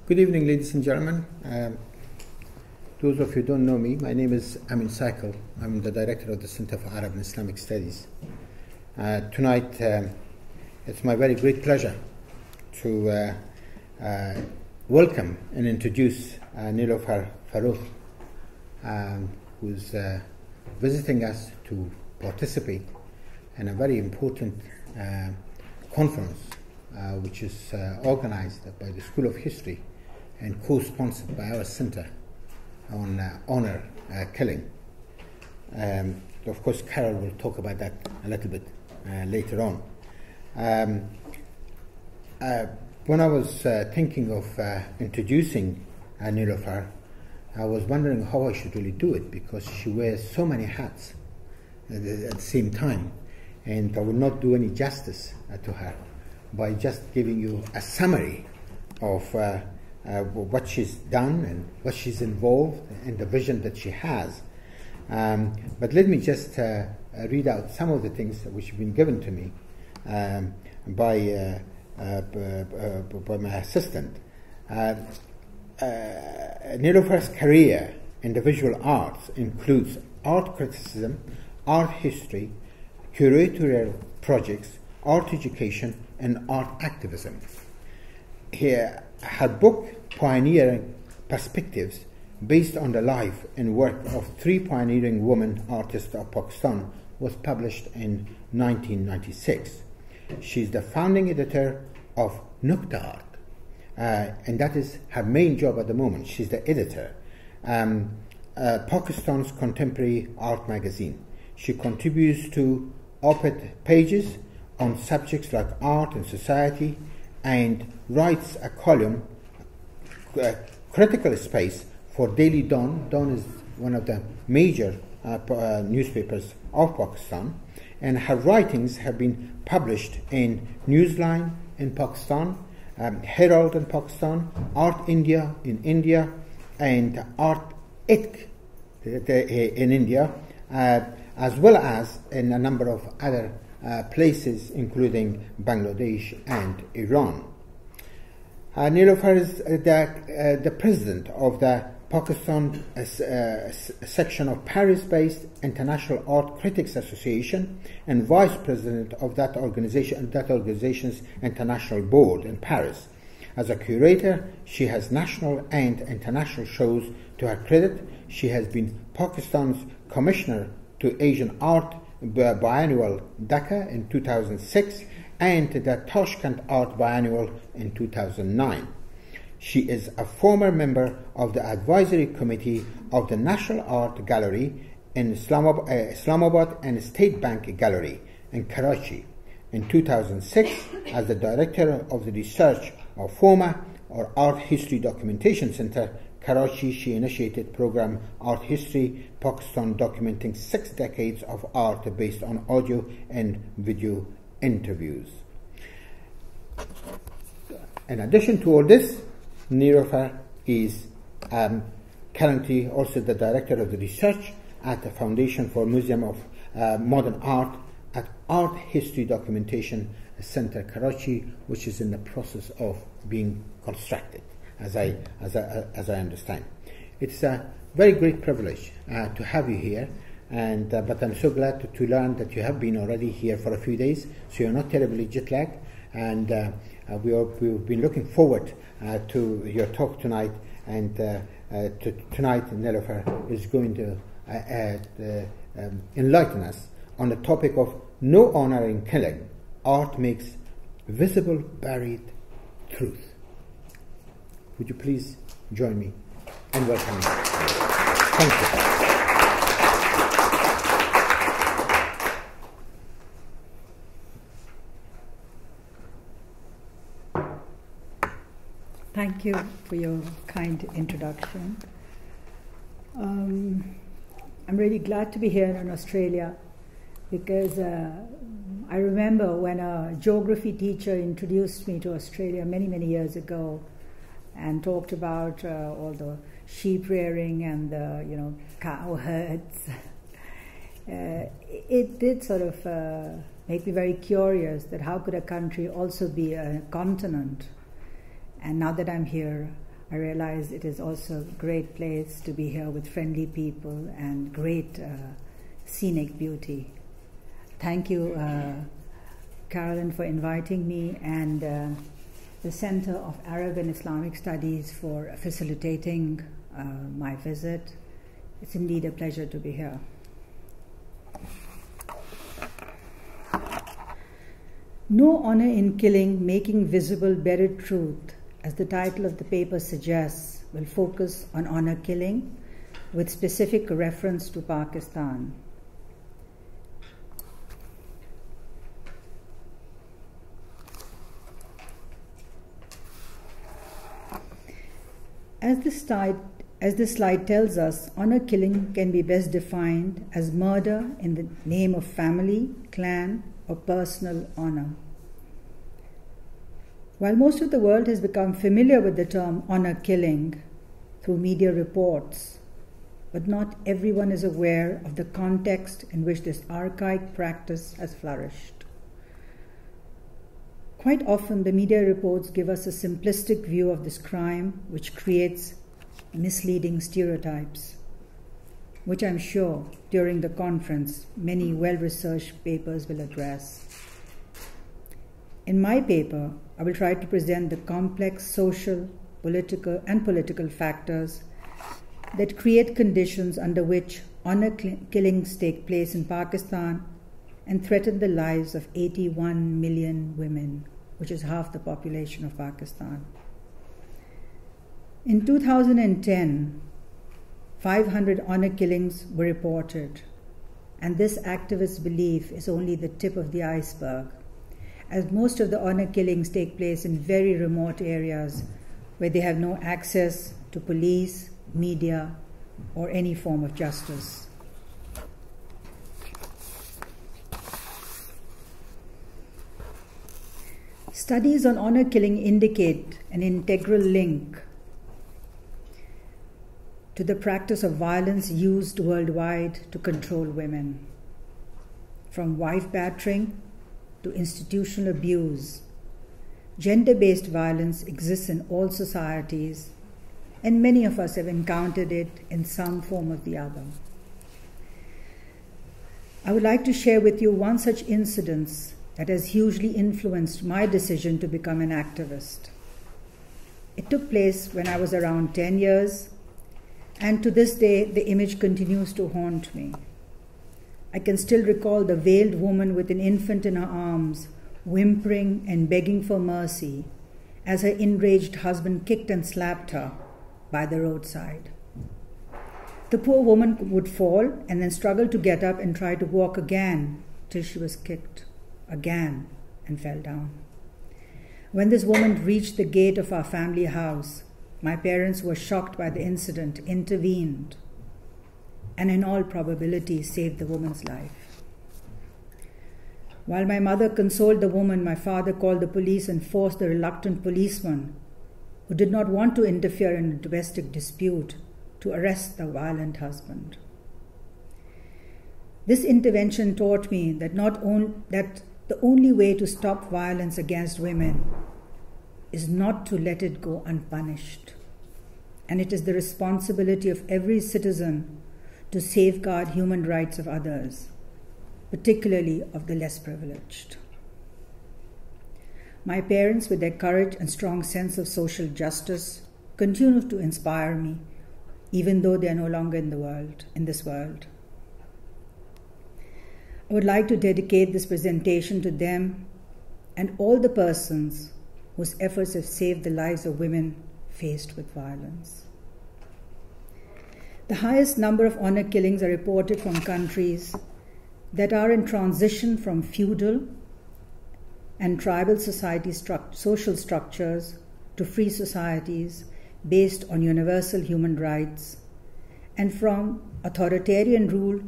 Good evening, ladies and gentlemen. Those of you who don't know me, my name is Amin Saikal. I'm the director of the Center for Arab and Islamic Studies. Tonight, it's my very great pleasure to welcome and introduce Niilofur Farrukh, who's visiting us to participate in a very important conference, which is organized by the School of History and co-sponsored by our center on honor killing. Of course, Carol will talk about that a little bit later on. When I was thinking of introducing Niilofur, I was wondering how I should really do it, because she wears so many hats at the same time, and I will not do any justice to her by just giving you a summary of what she's done and what she's involved and the vision that she has. But let me just read out some of the things which have been given to me by my assistant. Niilofur's career in the visual arts includes art criticism, art history, curatorial projects, art education, and art activism. Here, her book, Pioneering Perspectives, based on the life and work of three pioneering women artists of Pakistan, was published in 1996. She's the founding editor of Nukta Art, and that is her main job at the moment. She's the editor, Pakistan's contemporary art magazine. She contributes to op-ed pages on subjects like art and society, and writes a column, Critical Space, for Daily Dawn. Dawn is one of the major newspapers of Pakistan, and her writings have been published in Newsline in Pakistan, Herald in Pakistan, Art India in India, and archaic in India, as well as in a number of other places, including Bangladesh and Iran. Niilofur is the president of the Pakistan section of Paris-based International Art Critics Association and vice president of that organization's international board in Paris. As a curator, she has national and international shows to her credit. She has been Pakistan's commissioner to Asian Art Biennial Dhaka in 2006 and the Tashkent Art Biennial in 2009. She is a former member of the advisory committee of the National Art Gallery in Islamabad and State Bank Gallery in Karachi. In 2006, as the director of the research of FOMA, or Art History Documentation Center, Karachi, she initiated program Art History Pakistan, documenting 6 decades of art based on audio and video interviews. In addition to all this, Niilofur is currently also the director of the research at the Foundation for Museum of Modern Art at Art History Documentation Center, Karachi, which is in the process of being constructed, as I understand. It's a very great privilege to have you here, and but I'm so glad to learn that you have been already here for a few days, so you're not terribly jet lagged, and we've been looking forward to your talk tonight. And tonight, Niilofur is going to enlighten us on the topic of no honor in killing. Art makes visible buried truth. Would you please join me and welcome me? Thank you. Thank you for your kind introduction. I'm really glad to be here in Australia, because I remember when a geography teacher introduced me to Australia many, many years ago, and talked about all the sheep rearing and the cow herds. It did sort of make me very curious that how could a country also be a continent. And now that I'm here, I realize it is also a great place to be here with friendly people and great scenic beauty. Thank you, Carolyn, for inviting me, and the Center of Arab and Islamic Studies for facilitating my visit. It's indeed a pleasure to be here. No honor in killing, making visible buried truth, as the title of the paper suggests, will focus on honor killing with specific reference to Pakistan. As this slide tells us, honor killing can be best defined as murder in the name of family, clan, or personal honor. While most of the world has become familiar with the term honor killing through media reports, but not everyone is aware of the context in which this archaic practice has flourished. Quite often, the media reports give us a simplistic view of this crime, which creates misleading stereotypes, which I'm sure during the conference many well-researched papers will address. In my paper, I will try to present the complex social, political factors that create conditions under which honor killings take place in Pakistan and threaten the lives of 81 million women, which is half the population of Pakistan. In 2010, 500 honor killings were reported, and this activist belief is only the tip of the iceberg, as most of the honor killings take place in very remote areas where they have no access to police, media, or any form of justice. Studies on honor killing indicate an integral link to the practice of violence used worldwide to control women. From wife battering to institutional abuse, gender-based violence exists in all societies, and many of us have encountered it in some form or the other. I would like to share with you one such incident that has hugely influenced my decision to become an activist. It took place when I was around 10 years, and to this day, the image continues to haunt me. I can still recall the veiled woman with an infant in her arms, whimpering and begging for mercy, as her enraged husband kicked and slapped her by the roadside. The poor woman would fall and then struggle to get up and try to walk again till she was kicked again and fell down. When this woman reached the gate of our family house, my parents were shocked by the incident, intervened, and in all probability saved the woman's life. While my mother consoled the woman, my father called the police and forced the reluctant policeman, who did not want to interfere in a domestic dispute, to arrest the violent husband. This intervention taught me that the only way to stop violence against women is not to let it go unpunished. And it is the responsibility of every citizen to safeguard human rights of others, particularly of the less privileged. My parents, with their courage and strong sense of social justice, continue to inspire me, even though they are no longer in this world. I would like to dedicate this presentation to them and all the persons whose efforts have saved the lives of women faced with violence. The highest number of honor killings are reported from countries that are in transition from feudal and tribal social structures to free societies based on universal human rights, and from authoritarian rule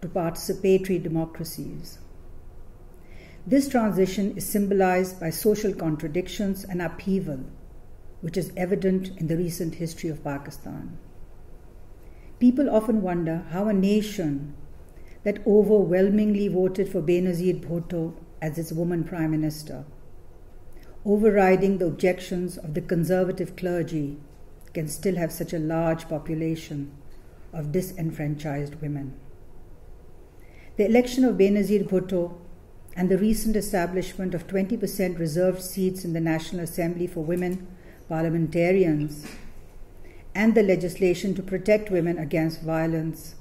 to participatory democracies. This transition is symbolized by social contradictions and upheaval, which is evident in the recent history of Pakistan. People often wonder how a nation that overwhelmingly voted for Benazir Bhutto as its woman prime minister, overriding the objections of the conservative clergy, can still have such a large population of disenfranchised women. The election of Benazir Bhutto and the recent establishment of 20% reserved seats in the National Assembly for women parliamentarians and the legislation to protect women against violence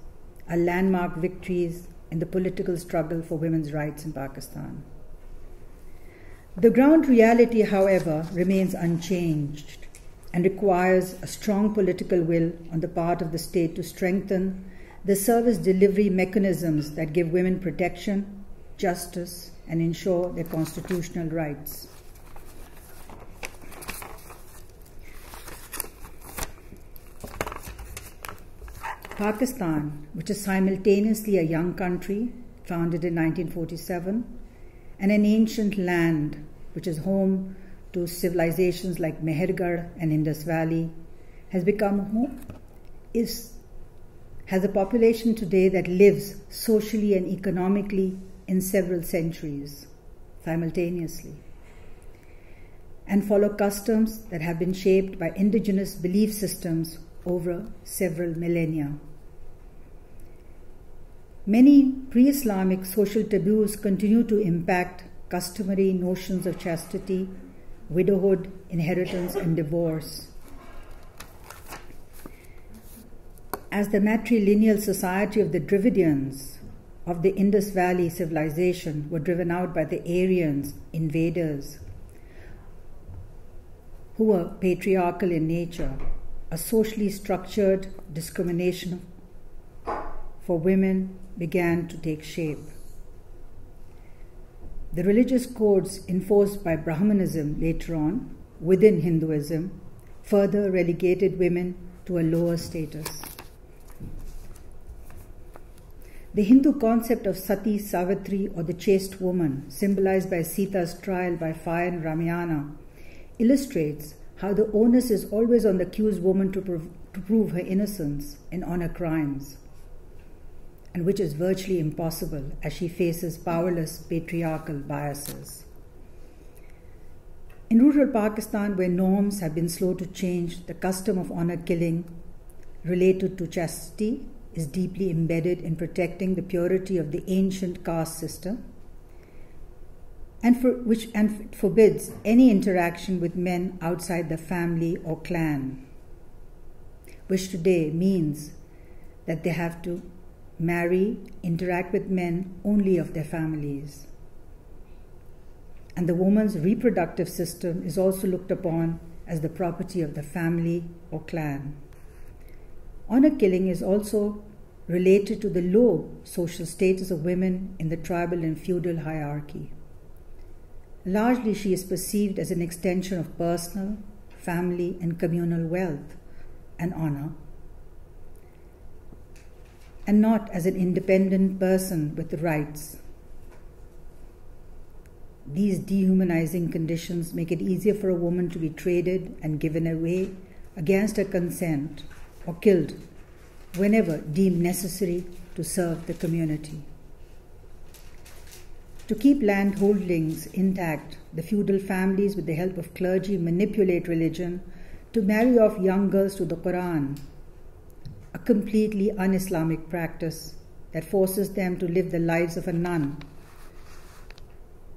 are landmark victories in the political struggle for women's rights in Pakistan. The ground reality, however, remains unchanged and requires a strong political will on the part of the state to strengthen the service delivery mechanisms that give women protection, justice, and ensure their constitutional rights. Pakistan, which is simultaneously a young country, founded in 1947, and an ancient land, which is home to civilizations like Mehergarh and Indus Valley, has a population today that lives socially and economically in several centuries simultaneously, and follow customs that have been shaped by indigenous belief systems over several millennia. Many pre-Islamic social taboos continue to impact customary notions of chastity, widowhood, inheritance, and divorce. As the matrilineal society of the Dravidians of the Indus Valley civilization were driven out by the Aryans, invaders, who were patriarchal in nature, a socially structured discrimination for women began to take shape. The religious codes enforced by Brahmanism later on, within Hinduism, further relegated women to a lower status. The Hindu concept of Sati Savitri, or the chaste woman, symbolized by Sita's trial by fire in Ramayana, illustrates how the onus is always on the accused woman to prove her innocence in honor crimes, and which is virtually impossible as she faces powerless patriarchal biases. In rural Pakistan, where norms have been slow to change, the custom of honor killing related to chastity is deeply embedded in protecting the purity of the ancient caste system, and forbids any interaction with men outside the family or clan, which today means that they have to marry, interact with men only of their families. And the woman's reproductive system is also looked upon as the property of the family or clan. Honor killing is also related to the low social status of women in the tribal and feudal hierarchy. Largely, she is perceived as an extension of personal, family, and communal wealth and honor, and not as an independent person with rights. These dehumanizing conditions make it easier for a woman to be traded and given away against her consent or killed whenever deemed necessary to serve the community. To keep land holdings intact, the feudal families, with the help of clergy, manipulate religion to marry off young girls to the Quran, a completely un-Islamic practice that forces them to live the lives of a nun.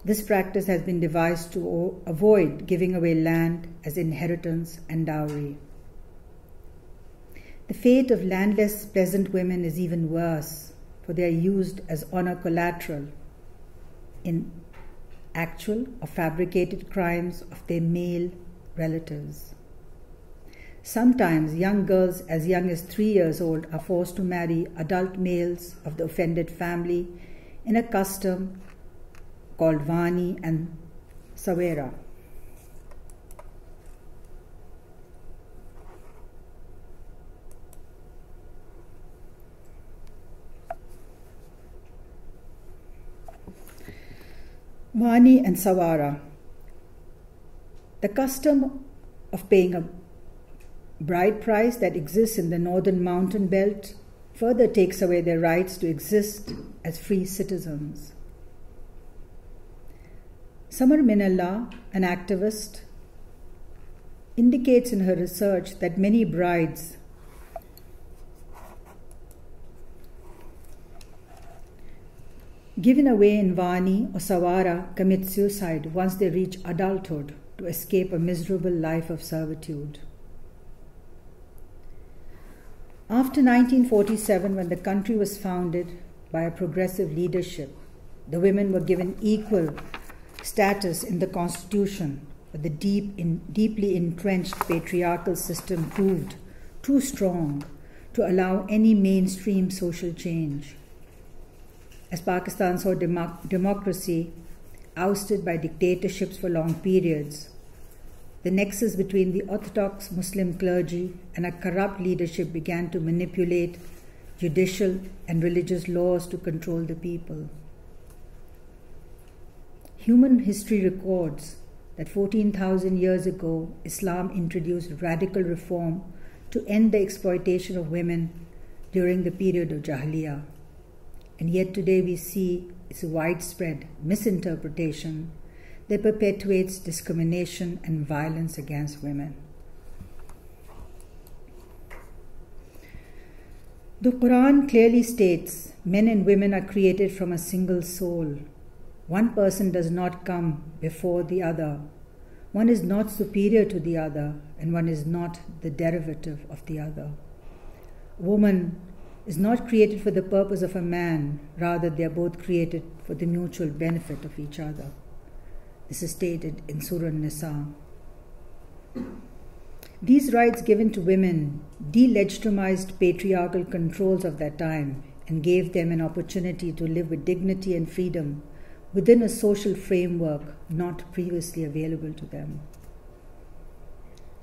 This practice has been devised to avoid giving away land as inheritance and dowry. The fate of landless peasant women is even worse, for they are used as honor collateral in actual or fabricated crimes of their male relatives. Sometimes young girls as young as 3 years old are forced to marry adult males of the offended family in a custom called Vani and Savera. Vani and Savara. The custom of paying a bride price that exists in the northern mountain belt further takes away their rights to exist as free citizens. Samar Minallah, an activist indicates in her research that many brides given away in Vani or Sawara commit suicide once they reach adulthood to escape a miserable life of servitude. After 1947, when the country was founded by a progressive leadership, the women were given equal status in the constitution, but the deeply entrenched patriarchal system proved too strong to allow any mainstream social change. As Pakistan saw democracy ousted by dictatorships for long periods, the nexus between the orthodox Muslim clergy and a corrupt leadership began to manipulate judicial and religious laws to control the people. Human history records that 14,000 years ago, Islam introduced radical reform to end the exploitation of women during the period of Jahiliyyah. And yet today we see its widespread misinterpretation that perpetuates discrimination and violence against women. The Quran clearly states men and women are created from a single soul. One person does not come before the other. One is not superior to the other, and one is not the derivative of the other. Woman is not created for the purpose of a man, rather they are both created for the mutual benefit of each other. This is stated in Surah Nisa. These rights given to women delegitimized patriarchal controls of that time and gave them an opportunity to live with dignity and freedom within a social framework not previously available to them.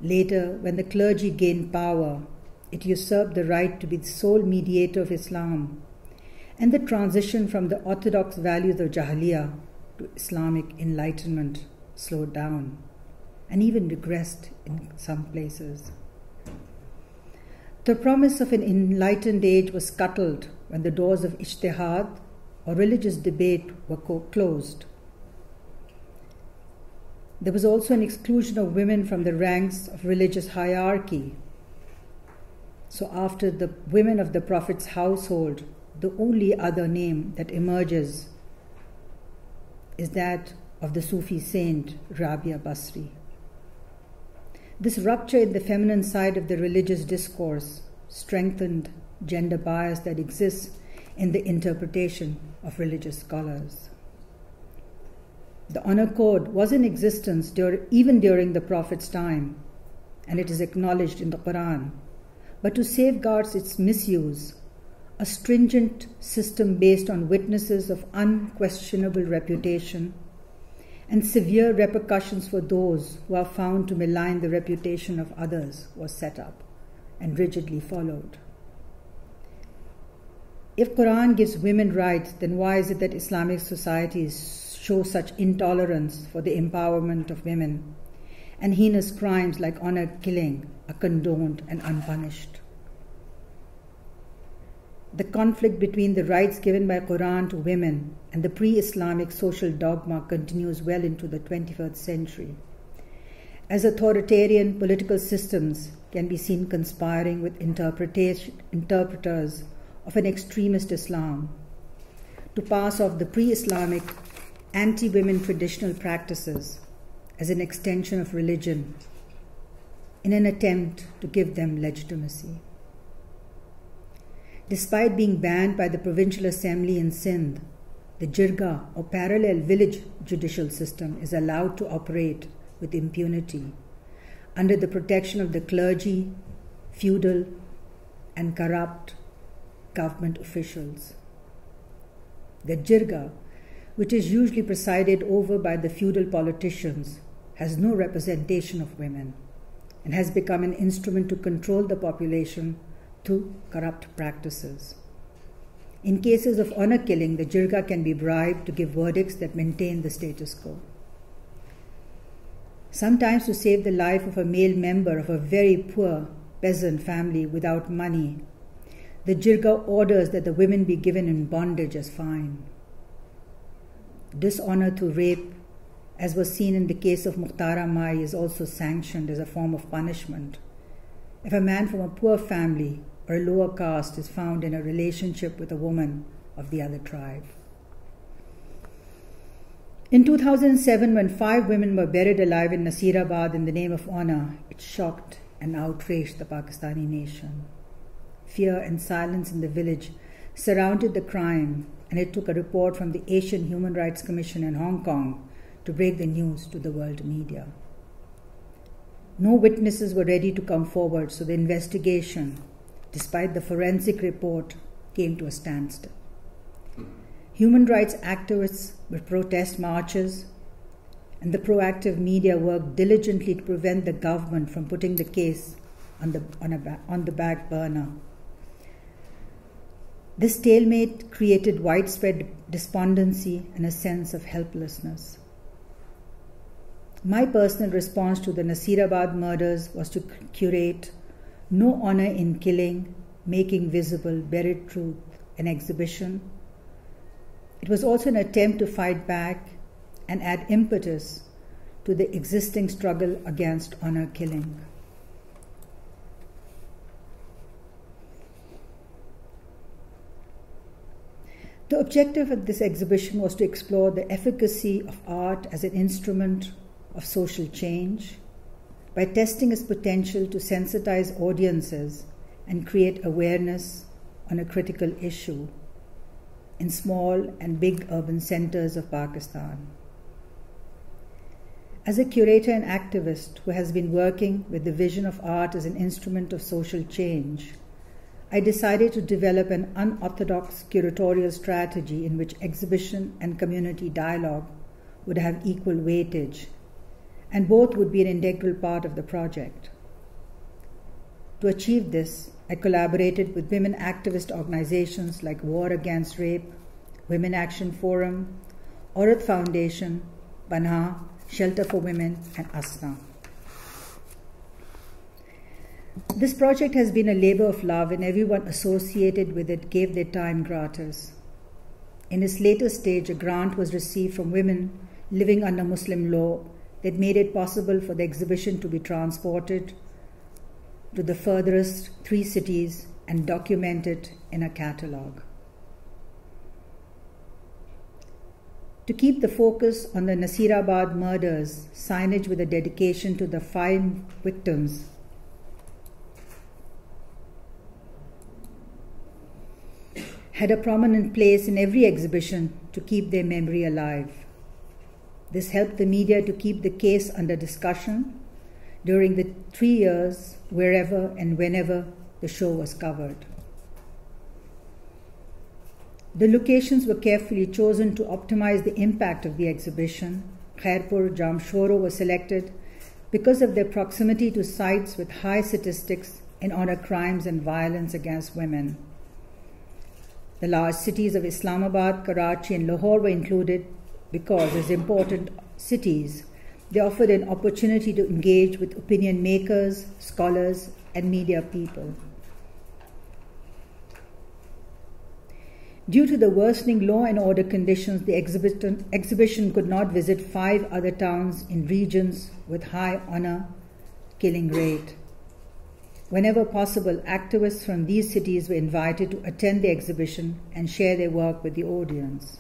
Later, when the clergy gained power, it usurped the right to be the sole mediator of Islam, and the transition from the orthodox values of Jahiliyyah to Islamic enlightenment slowed down and even regressed in some places. The promise of an enlightened age was scuttled when the doors of ijtihad or religious debate were closed. There was also an exclusion of women from the ranks of religious hierarchy. So after the women of the Prophet's household, the only other name that emerges is that of the Sufi saint Rabia Basri. This rupture in the feminine side of the religious discourse strengthened gender bias that exists in the interpretation of religious scholars. The honor code was in existence even during the Prophet's time, and it is acknowledged in the Quran. But to safeguard its misuse, a stringent system based on witnesses of unquestionable reputation and severe repercussions for those who are found to malign the reputation of others was set up and rigidly followed. If Quran gives women rights, then why is it that Islamic societies show such intolerance for the empowerment of women, and heinous crimes like honor killing are condoned and unpunished? The conflict between the rights given by Quran to women and the pre-Islamic social dogma continues well into the 21st century, as authoritarian political systems can be seen conspiring with interpreters of an extremist Islam to pass off the pre-Islamic anti-women traditional practices as an extension of religion in an attempt to give them legitimacy. Despite being banned by the Provincial Assembly in Sindh, the jirga or parallel village judicial system is allowed to operate with impunity under the protection of the clergy, feudal, and corrupt government officials. The jirga, which is usually presided over by the feudal politicians, has no representation of women and has become an instrument to control the population through corrupt practices. In cases of honor killing, the jirga can be bribed to give verdicts that maintain the status quo. Sometimes to save the life of a male member of a very poor peasant family without money, the jirga orders that the women be given in bondage as fine. Dishonor through rape as was seen in the case of Mukhtara Mai, is also sanctioned as a form of punishment if a man from a poor family or a lower caste is found in a relationship with a woman of the other tribe. In 2007, when 5 women were buried alive in Nasirabad in the name of honor, it shocked and outraged the Pakistani nation. Fear and silence in the village surrounded the crime, and it took a report from the Asian Human Rights Commission in Hong Kong to break the news to the world media. No witnesses were ready to come forward, so the investigation, despite the forensic report, came to a standstill. Human rights activists would protest marches, and the proactive media worked diligently to prevent the government from putting the case on the back burner. This stalemate created widespread despondency and a sense of helplessness. My personal response to the Nasirabad murders was to curate No Honor in Killing, Making Visible Buried Truth, an exhibition. It was also an attempt to fight back and add impetus to the existing struggle against honor killing. The objective of this exhibition was to explore the efficacy of art as an instrument of social change by testing its potential to sensitize audiences and create awareness on a critical issue in small and big urban centers of Pakistan. As a curator and activist who has been working with the vision of art as an instrument of social change, I decided to develop an unorthodox curatorial strategy in which exhibition and community dialogue would have equal weightage, and both would be an integral part of the project. To achieve this, I collaborated with women activist organizations like War Against Rape, Women Action Forum, Aurat Foundation, Banha, Shelter for Women, and Asna. This project has been a labor of love, and everyone associated with it gave their time gratis. In its later stage, a grant was received from women living under Muslim law that made it possible for the exhibition to be transported to the furthest 3 cities and documented in a catalogue. To keep the focus on the Nasirabad murders, signage with a dedication to the 5 victims had a prominent place in every exhibition to keep their memory alive. This helped the media to keep the case under discussion during the 3 years, wherever and whenever the show was covered. The locations were carefully chosen to optimize the impact of the exhibition. Khairpur, Jamshoro was selected because of their proximity to sites with high statistics in honor crimes and violence against women. The large cities of Islamabad, Karachi, and Lahore were included because, as important cities, they offered an opportunity to engage with opinion makers, scholars, and media people. Due to the worsening law and order conditions, the exhibition could not visit 5 other towns in regions with high honor killing rate. Whenever possible, activists from these cities were invited to attend the exhibition and share their work with the audience.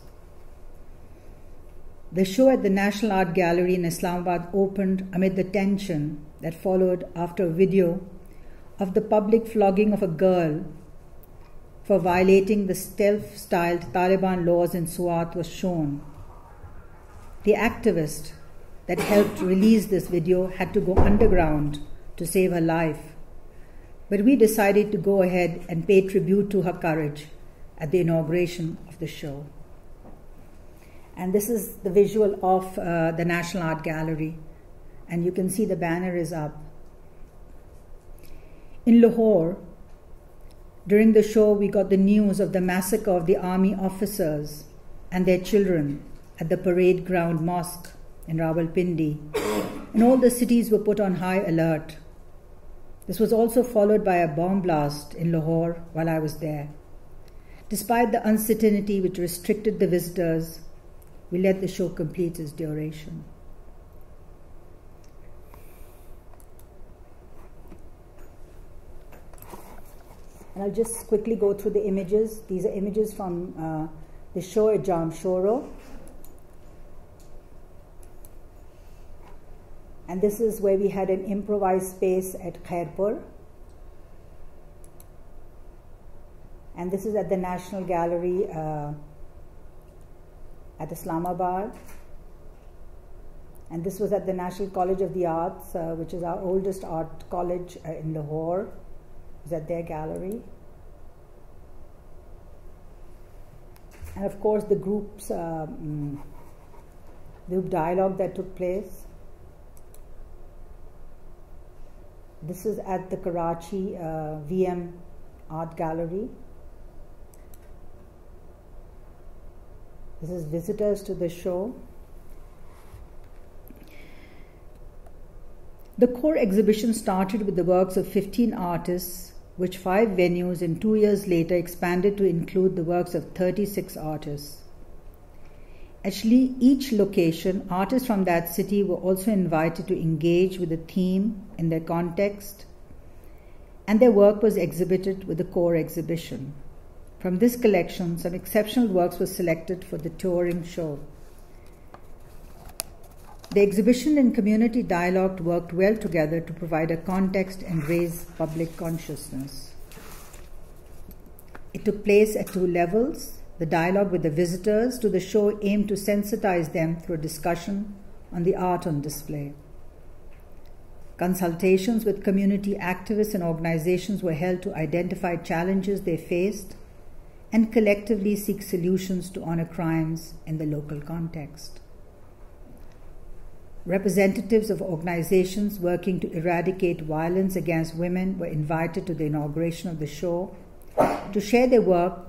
The show at the National Art Gallery in Islamabad opened amid the tension that followed after a video of the public flogging of a girl for violating the self-styled Taliban laws in Swat was shown. The activist that helped release this video had to go underground to save her life, but we decided to go ahead and pay tribute to her courage at the inauguration of the show. And this is the visual of the National Art Gallery, and you can see the banner is up. In Lahore, during the show, we got the news of the massacre of the army officers and their children at the parade ground mosque in Rawalpindi, and all the cities were put on high alert. This was also followed by a bomb blast in Lahore while I was there. Despite the uncertainty which restricted the visitors, we let the show complete its duration. And I'll just quickly go through the images. These are images from the show at Jamshoro. And this is where we had an improvised space at Khairpur. And this is at the National Gallery at Islamabad. And this was at the National College of the Arts, which is our oldest art college in Lahore. It was at their gallery. And of course the group dialogue that took place. This is at the Karachi VM Art Gallery. This is visitors to the show. The core exhibition started with the works of 15 artists, which 5 venues and 2 years later expanded to include the works of 36 artists. Actually, each location, artists from that city were also invited to engage with the theme in their context, and their work was exhibited with the core exhibition. From this collection, some exceptional works were selected for the touring show. The exhibition and community dialogue worked well together to provide a context and raise public consciousness. It took place at 2 levels. The dialogue with the visitors to the show aimed to sensitize them through a discussion on the art on display. Consultations with community activists and organizations were held to identify challenges they faced and collectively seek solutions to honor crimes in the local context. Representatives of organizations working to eradicate violence against women were invited to the inauguration of the show to share their work,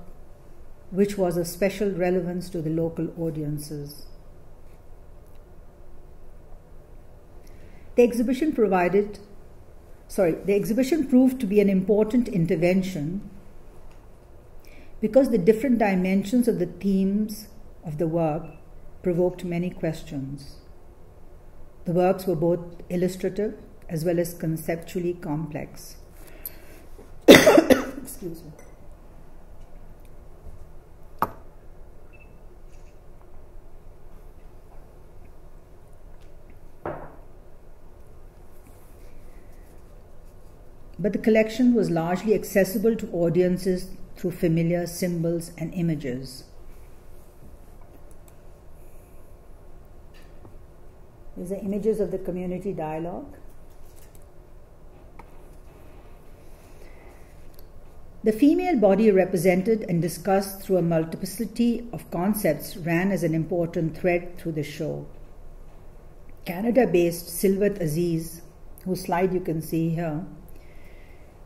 which was of special relevance to the local audiences. The exhibition proved to be an important intervention because the different dimensions of the themes of the work provoked many questions. The works were both illustrative as well as conceptually complex. Excuse me. But the collection was largely accessible to audiences through familiar symbols and images. These are images of the community dialogue. The female body represented and discussed through a multiplicity of concepts ran as an important thread through the show. Canada-based Silvat Aziz, whose slide you can see here,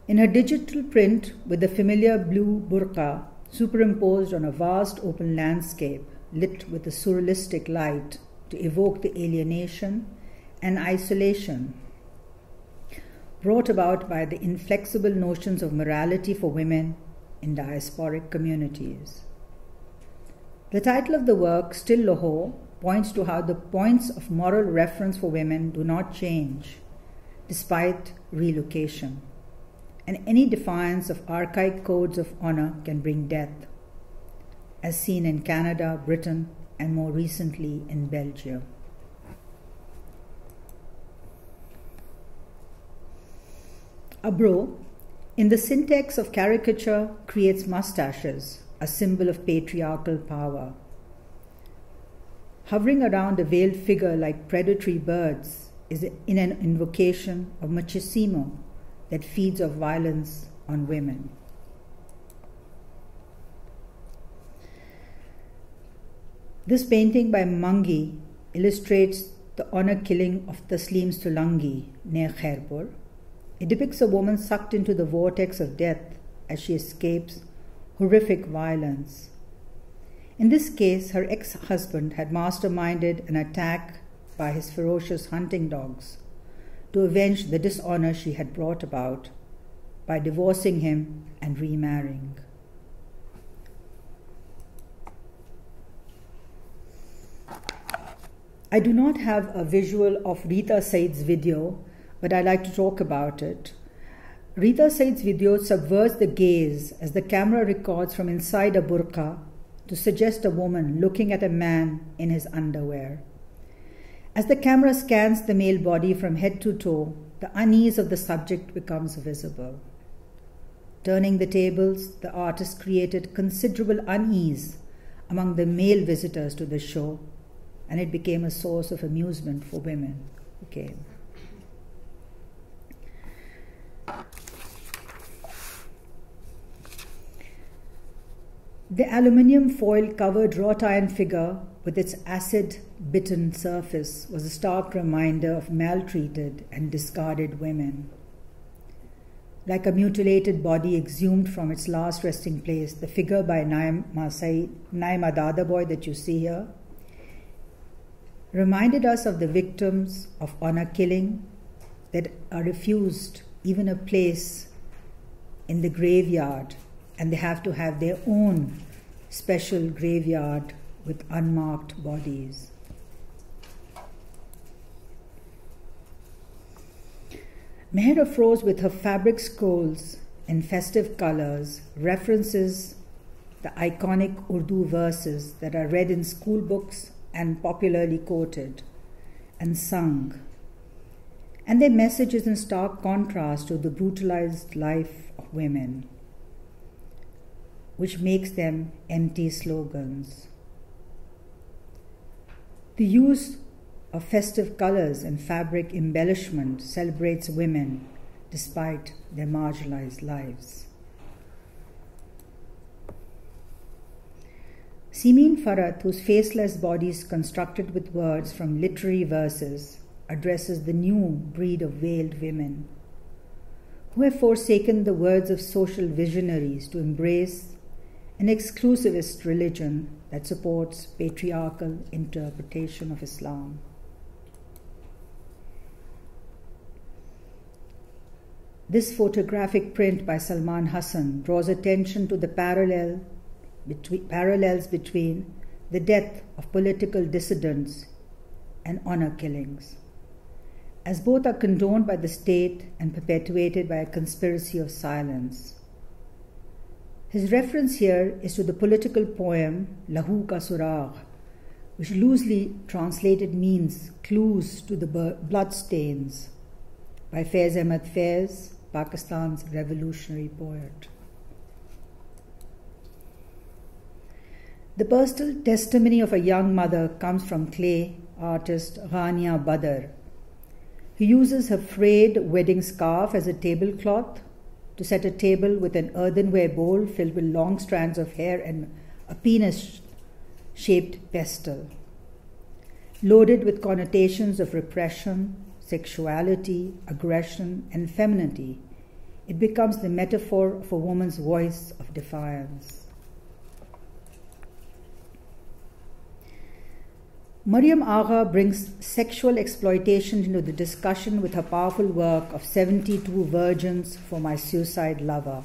in her digital print with the familiar blue burqa superimposed on a vast open landscape lit with a surrealistic light to evoke the alienation and isolation brought about by the inflexible notions of morality for women in diasporic communities. The title of the work, Still Lahore, points to how the points of moral reference for women do not change despite relocation, and any defiance of archaic codes of honor can bring death, as seen in Canada, Britain, and more recently in Belgium. Abro, in the syntax of caricature, creates mustaches, a symbol of patriarchal power. Hovering around a veiled figure like predatory birds is in an invocation of machismo that feeds off violence on women. This painting by Mangi illustrates the honor killing of Taslim Solangi near Khairpur. It depicts a woman sucked into the vortex of death as she escapes horrific violence. In this case, her ex-husband had masterminded an attack by his ferocious hunting dogs to avenge the dishonor she had brought about by divorcing him and remarrying. I do not have a visual of Rita Said's video, but I like to talk about it. Rita Said's video subverts the gaze as the camera records from inside a burqa to suggest a woman looking at a man in his underwear. As the camera scans the male body from head to toe, the unease of the subject becomes visible. Turning the tables, the artist created considerable unease among the male visitors to the show, and it became a source of amusement for women who came. The aluminium foil covered wrought iron figure with its acid-bitten surface was a stark reminder of maltreated and discarded women. Like a mutilated body exhumed from its last resting place, the figure by Naima Dadaboy that you see here reminded us of the victims of honor killing that are refused even a place in the graveyard, and they have to have their own special graveyard with unmarked bodies. Meher Afroz, with her fabric scrolls in festive colors, references the iconic Urdu verses that are read in school books and popularly quoted and sung. And their message is in stark contrast to the brutalized life of women, which makes them empty slogans. The use of festive colors and fabric embellishment celebrates women despite their marginalized lives. Simin Farrukh, whose faceless body is constructed with words from literary verses, addresses the new breed of veiled women who have forsaken the words of social visionaries to embrace an exclusivist religion that supports patriarchal interpretation of Islam. This photographic print by Salman Hassan draws attention to the parallels between the death of political dissidents and honor killings, as both are condoned by the state and perpetuated by a conspiracy of silence. His reference here is to the political poem Lahu Ka Suragh, which loosely translated means clues to the bloodstains, by Faiz Ahmad Faiz, Pakistan's revolutionary poet. The personal testimony of a young mother comes from clay artist Ghania Badr, who uses her frayed wedding scarf as a tablecloth to set a table with an earthenware bowl filled with long strands of hair and a penis-shaped pestle. Loaded with connotations of repression, sexuality, aggression, and femininity, it becomes the metaphor of a woman's voice of defiance. Maryam Agha brings sexual exploitation into the discussion with her powerful work of 72 Virgins for My Suicide Lover,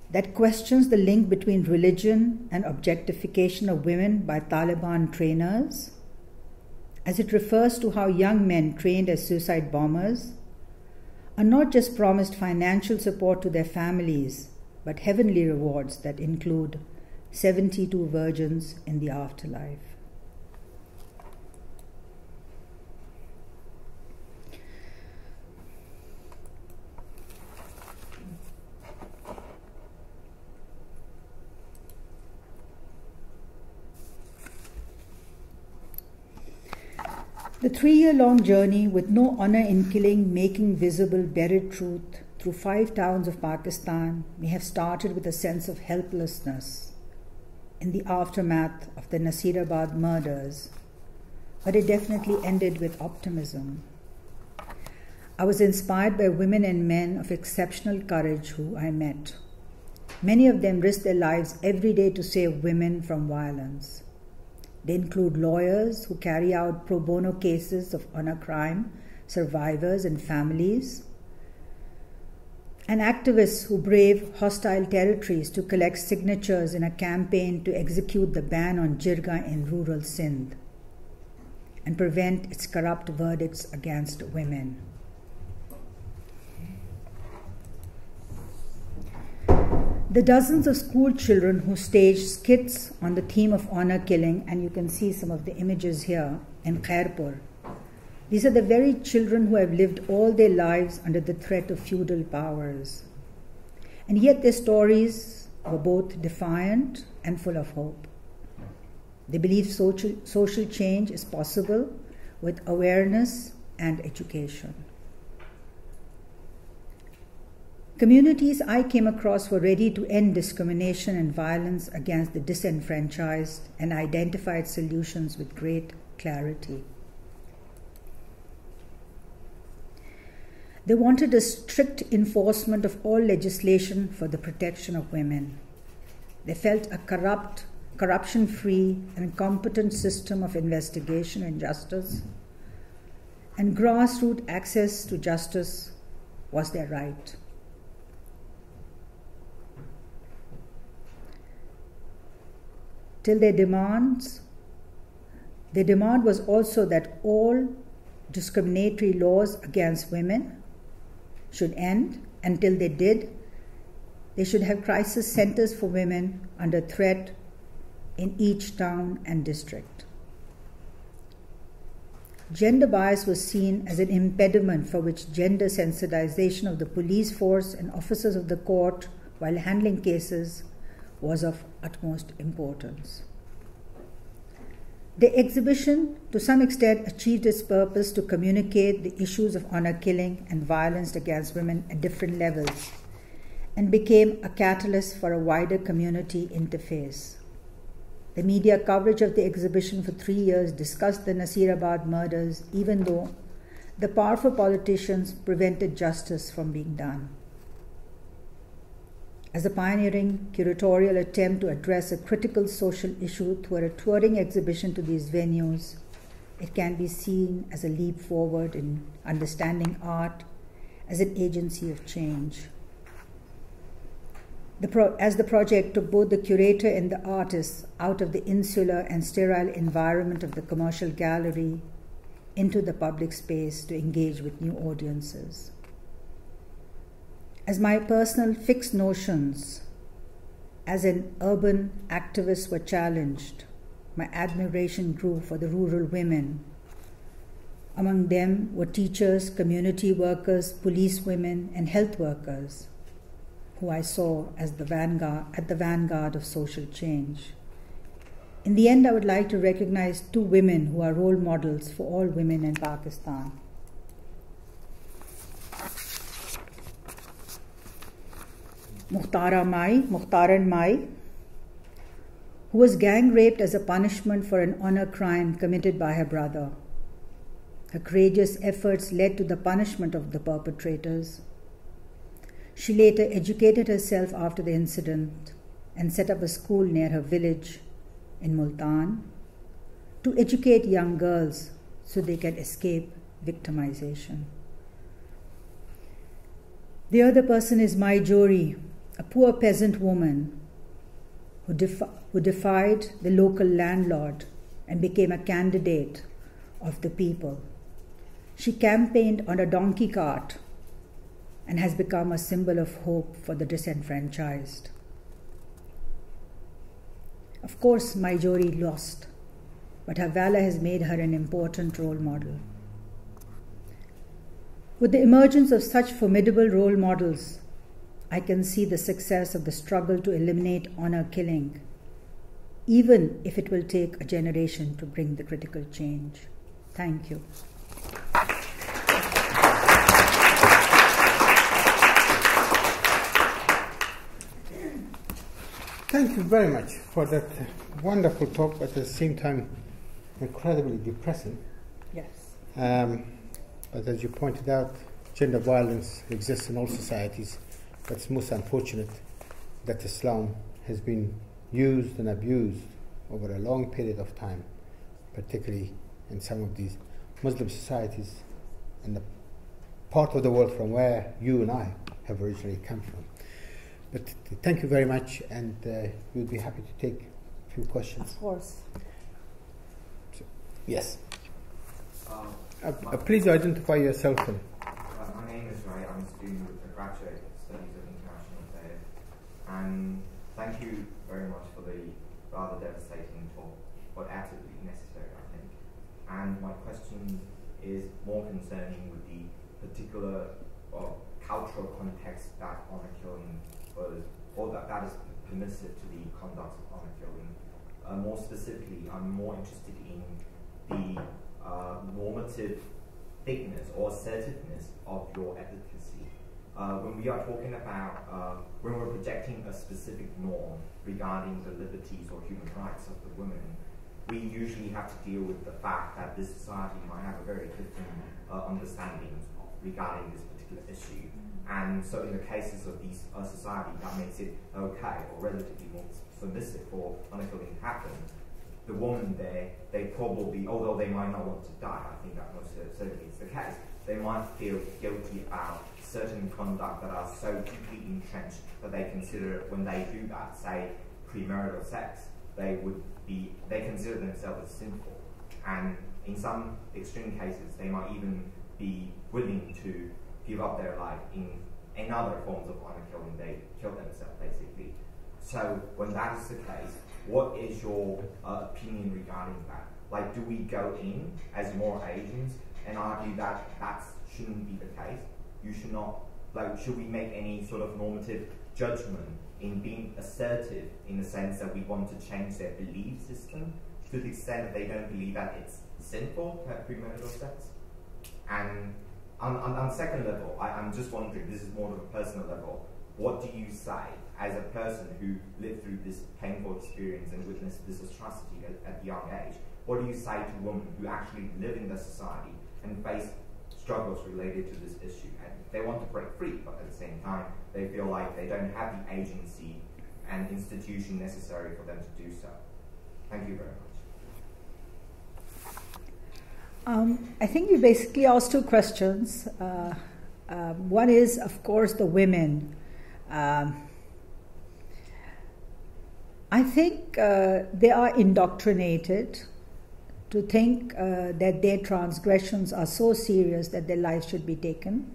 that questions the link between religion and objectification of women by Taliban trainers, as it refers to how young men trained as suicide bombers are not just promised financial support to their families, but heavenly rewards that include 72 virgins in the afterlife. The 3-year-long journey with no honor in killing, making visible buried truth through 5 towns of Pakistan may have started with a sense of helplessness in the aftermath of the Nasirabad murders, but it definitely ended with optimism. I was inspired by women and men of exceptional courage who I met. Many of them risk their lives every day to save women from violence. They include lawyers who carry out pro bono cases of honor crime survivors and families, and activists who brave hostile territories to collect signatures in a campaign to execute the ban on jirga in rural Sindh and prevent its corrupt verdicts against women. The dozens of school children who staged skits on the theme of honor killing, and you can see some of the images here in Khairpur. These are the very children who have lived all their lives under the threat of feudal powers. And yet their stories were both defiant and full of hope. They believe social change is possible with awareness and education. Communities I came across were ready to end discrimination and violence against the disenfranchised and identified solutions with great clarity. They wanted a strict enforcement of all legislation for the protection of women. They felt a corruption-free and competent system of investigation and justice, and grassroots access to justice was their right. Till their demand was also that all discriminatory laws against women should end. Until they did, they should have crisis centers for women under threat in each town and district. Gender bias was seen as an impediment for which gender sensitization of the police force and officers of the court while handling cases was of utmost importance. The exhibition, to some extent, achieved its purpose to communicate the issues of honor killing and violence against women at different levels, and became a catalyst for a wider community interface. The media coverage of the exhibition for 3 years discussed the Nasirabad murders, even though the powerful politicians prevented justice from being done. As a pioneering curatorial attempt to address a critical social issue through a touring exhibition to these venues, it can be seen as a leap forward in understanding art as an agency of change. As the project took both the curator and the artist out of the insular and sterile environment of the commercial gallery into the public space to engage with new audiences. As my personal fixed notions as an urban activist were challenged, my admiration grew for the rural women. Among them were teachers, community workers, police women, and health workers, who I saw as the vanguard of social change. In the end, I would like to recognize 2 women who are role models for all women in Pakistan. Mukhtaran Mai, who was gang raped as a punishment for an honor crime committed by her brother. Her courageous efforts led to the punishment of the perpetrators. She later educated herself after the incident and set up a school near her village in Multan to educate young girls so they can escape victimization. The other person is Mai Jori, a poor peasant woman who defied the local landlord and became a candidate of the people. She campaigned on a donkey cart and has become a symbol of hope for the disenfranchised. Of course, Mai Jori lost, but her valor has made her an important role model. With the emergence of such formidable role models, I can see the success of the struggle to eliminate honor killing, even if it will take a generation to bring the critical change. Thank you. Thank you very much for that wonderful talk, but at the same time incredibly depressing. Yes. But as you pointed out, gender violence exists in all societies. But it's most unfortunate that Islam has been used and abused over a long period of time, particularly in some of these Muslim societies and the part of the world from where you and I have originally come from. But thank you very much, and we'll be happy to take a few questions. Of course. So, yes. Please identify yourself. My name is Ray. I'm a student with the graduate studies of international affairs, and thank you very much for the rather devastating talk, but absolutely necessary, I think. And my question is more concerning with the particular cultural context that honor killing was, or that is permissive to the conduct of honor killing. More specifically, I'm more interested in the normative thickness or assertiveness of your advocacy. When we are talking about, when we're projecting a specific norm regarding the liberties or human rights of the women, we usually have to deal with the fact that this society might have a very different understanding regarding this particular issue. And so in the cases of these society that makes it okay or relatively more submissive for honor killing to happen, the woman there, they probably, although they might not want to die, I think that most certainly is the case, they might feel guilty about certain conduct that are so deeply entrenched that they consider when they do that, say premarital sex, they consider themselves as sinful. And in some extreme cases, they might even be willing to give up their life in other forms of honor killing. They kill themselves, basically. So when that is the case, what is your opinion regarding that? Like, do we go in as moral agents and argue that that shouldn't be the case? You should not, like, should we make any sort of normative judgment in being assertive in the sense that we want to change their belief system to the extent that they don't believe that it's sinful to have premarital sex? And on the second level, I'm just wondering, this is more of a personal level, what do you say as a person who lived through this painful experience and witnessed this atrocity at a young age? What do you say to women who actually live in this society and face struggles related to this issue? And they want to break free, but at the same time, they feel like they don't have the agency and institution necessary for them to do so. Thank you very much. I think you basically asked two questions. One is, of course, the women. I think they are indoctrinated to think that their transgressions are so serious that their lives should be taken.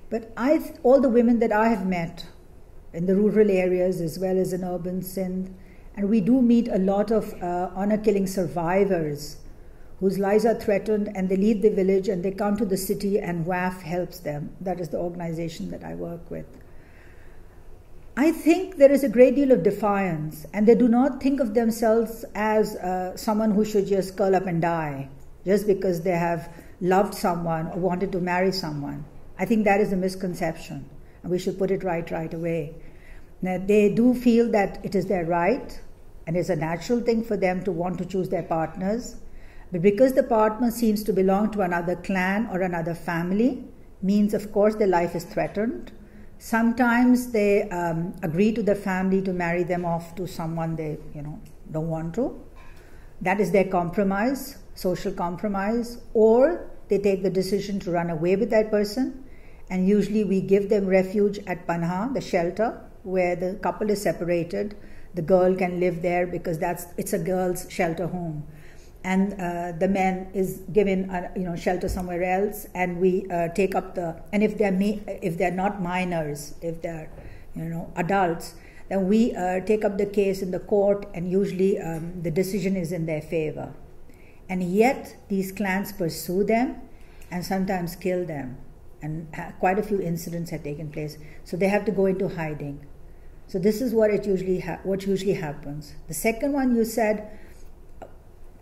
But all the women that I have met in the rural areas as well as in urban Sindh, and we do meet a lot of honor killing survivors whose lives are threatened, and they leave the village and they come to the city, and WAF helps them. That is the organization that I work with. I think there is a great deal of defiance, and they do not think of themselves as someone who should just curl up and die just because they have loved someone or wanted to marry someone. I think that is a misconception, and we should put it right away. Now, they do feel that it is their right, and it's a natural thing for them to want to choose their partners. But because the partner seems to belong to another clan or another family, means, of course, their life is threatened. Sometimes they agree to the family to marry them off to someone they, don't want to. That is their compromise, social compromise. Or they take the decision to run away with that person, and usually we give them refuge at Panha, the shelter, where the couple is separated. The girl can live there because it's a girl's shelter home. And the man is given shelter somewhere else, and we take up and if they're not minors, if they're adults, then we take up the case in the court, and usually the decision is in their favor. And yet these clans pursue them and sometimes kill them, and quite a few incidents have taken place. So they have to go into hiding. So this is what usually happens. The second one you said.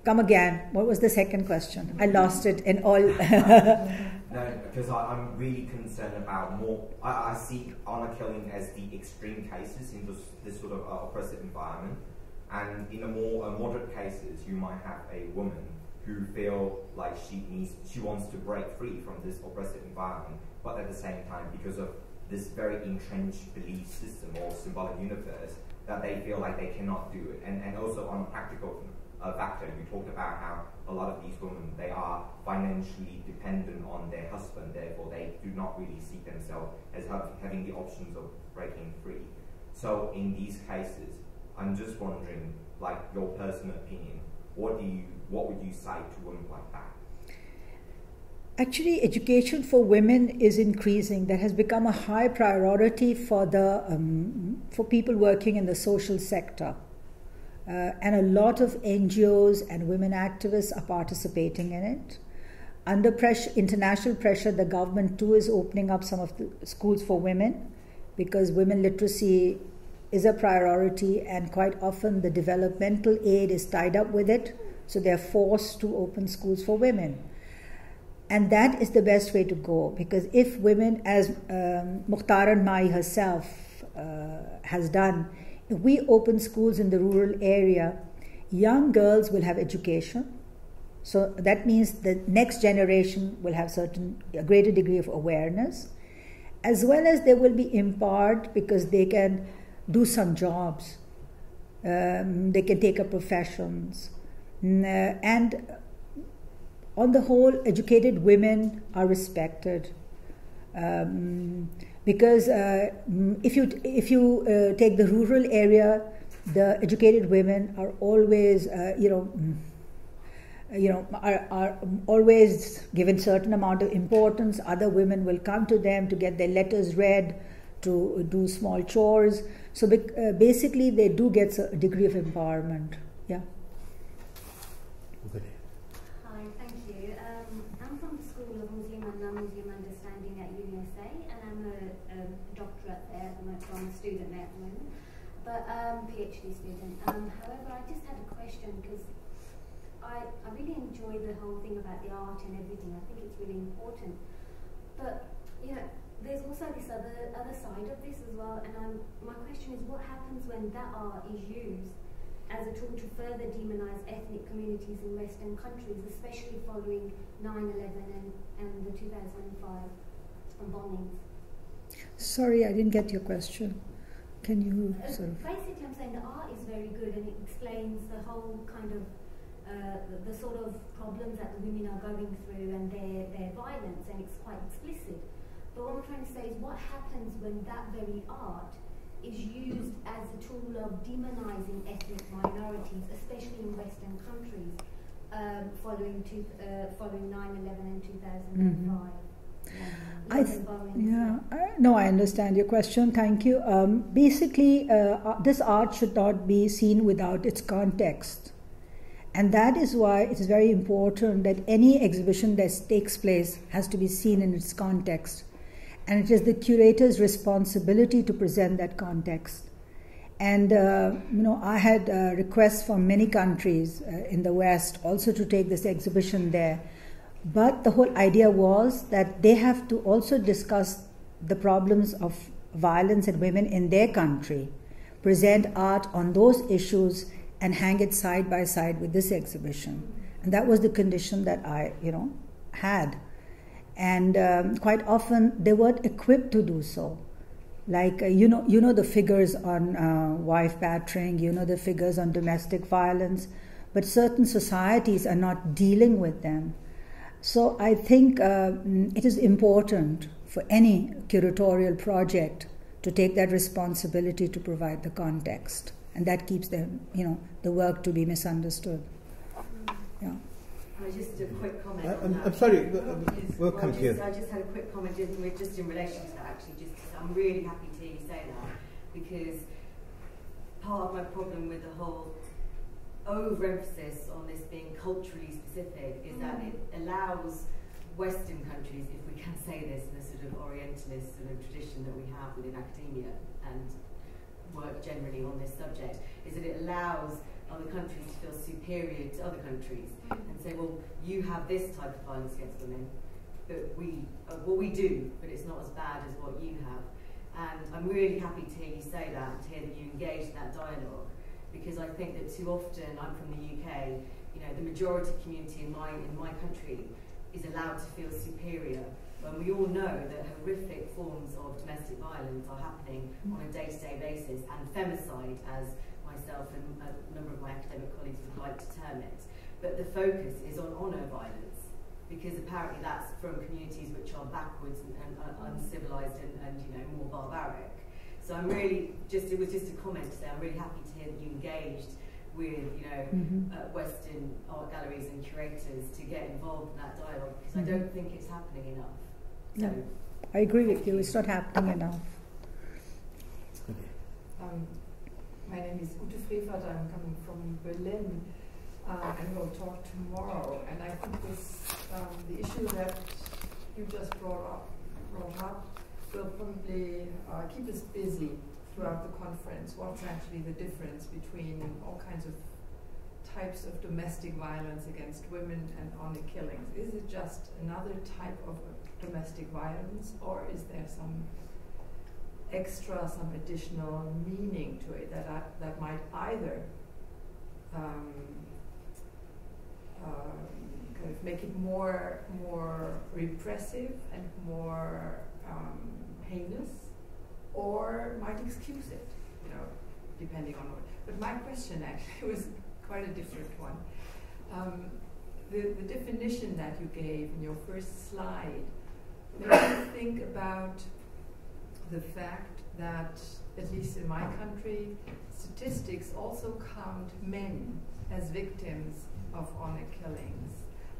Come again. What was the second question? I lost it in all. No, because I'm really concerned about more. I see honor killing as the extreme cases in this sort of oppressive environment, and in a more moderate cases, you might have a woman who feel like she wants to break free from this oppressive environment, but at the same time, because of this very entrenched belief system or symbolic universe, that they feel like they cannot do it, and also on a practical factor, you talked about how a lot of these women, they are financially dependent on their husband, therefore they do not really see themselves as having the options of breaking free. So in these cases, I'm just wondering, like, your personal opinion, what would you say to women like that? Actually, education for women is increasing. That has become a high priority for for people working in the social sector. And a lot of NGOs and women activists are participating in it. Under pressure, international pressure, the government too is opening up some of the schools for women, because women literacy is a priority, and quite often the developmental aid is tied up with it, so they're forced to open schools for women. And that is the best way to go, because if women, as Mukhtaran Mai herself has done, if we open schools in the rural area, young girls will have education. So that means the next generation will have a greater degree of awareness, as well as they will be empowered because they can do some jobs, they can take up professions, and on the whole, educated women are respected, because if you take the rural area, the educated women are always are always given certain amount of importance. Other women will come to them to get their letters read, to do small chores. So basically, they do get a degree of empowerment. Yeah. Good. Hi, thank you. I'm from the School of Muslim and Non-Muslim Understanding at UNSA, and I'm a doctorate there at the moment, so I'm a student there at the moment, but PhD student. However, I just had a question, because I really enjoy the whole thing about the art and everything. I think it's really important. But, there's also this other side of this as well, and my question is, what happens when that art is used as a tool to further demonize ethnic communities in Western countries, especially following 9/11 and the 2005 bombings? Sorry, I didn't get your question. Can you sort of... Basically, I'm saying the art is very good, and it explains the whole kind of the sort of problems that the women are going through and their violence, and it's quite explicit. But what I'm trying to say is, what happens when that very art is used as a tool of demonizing ethnic minorities, especially in Western countries, following 9/11 and 2005? No, I understand your question. Thank you. Basically, this art should not be seen without its context. And that is why it is very important that any exhibition that takes place has to be seen in its context. And it is the curator's responsibility to present that context. And, I had requests from many countries in the West also to take this exhibition there. But the whole idea was that they have to also discuss the problems of violence and women in their country, present art on those issues, and hang it side by side with this exhibition. And that was the condition that I, had. And quite often they weren't equipped to do so. Like, the figures on wife battering, the figures on domestic violence, but certain societies are not dealing with them. So I think it is important for any curatorial project to take that responsibility to provide the context. And that keeps them, the work to be misunderstood. Yeah. Just a quick comment. I'm sorry, we'll come to you. I just had a quick comment just in relation to that, actually. I'm really happy to hear you say that, because part of my problem with the whole overemphasis on this being culturally specific is that it allows Western countries, if we can say this in a sort of Orientalist sort of tradition that we have within academia and work generally on this subject, is that it allows other countries to feel superior to other countries and say, well, you have this type of violence against women, but we do, but it's not as bad as what you have. And I'm really happy to hear you say that and to hear that you engage in that dialogue, because I think that too often, I'm from the UK, the majority community in my country is allowed to feel superior, when we all know that horrific forms of domestic violence are happening on a day-to-day basis, and femicide, as myself and a number of my academic colleagues would like to term it. But the focus is on honour violence, because apparently that's from communities which are backwards and uncivilised and more barbaric. So I'm really it was just a comment to say I'm really happy to hear that you engaged with, Western art galleries and curators to get involved in that dialogue, because I don't think it's happening enough. So, no, I agree with you. It's not happening enough. My name is Ute Frevert. I'm coming from Berlin, and we'll talk tomorrow. And I think the issue that you just brought up will probably keep us busy throughout the conference. What's actually the difference between all kinds of types of domestic violence against women and honor killings? Is it just another type of domestic violence, or is there some additional meaning to it that might either kind of make it more repressive and more heinous, or might excuse it, depending on what. But my question actually was quite a different one. The definition that you gave in your first slide made me think about the fact that, at least in my country, statistics also count men as victims of honor killings.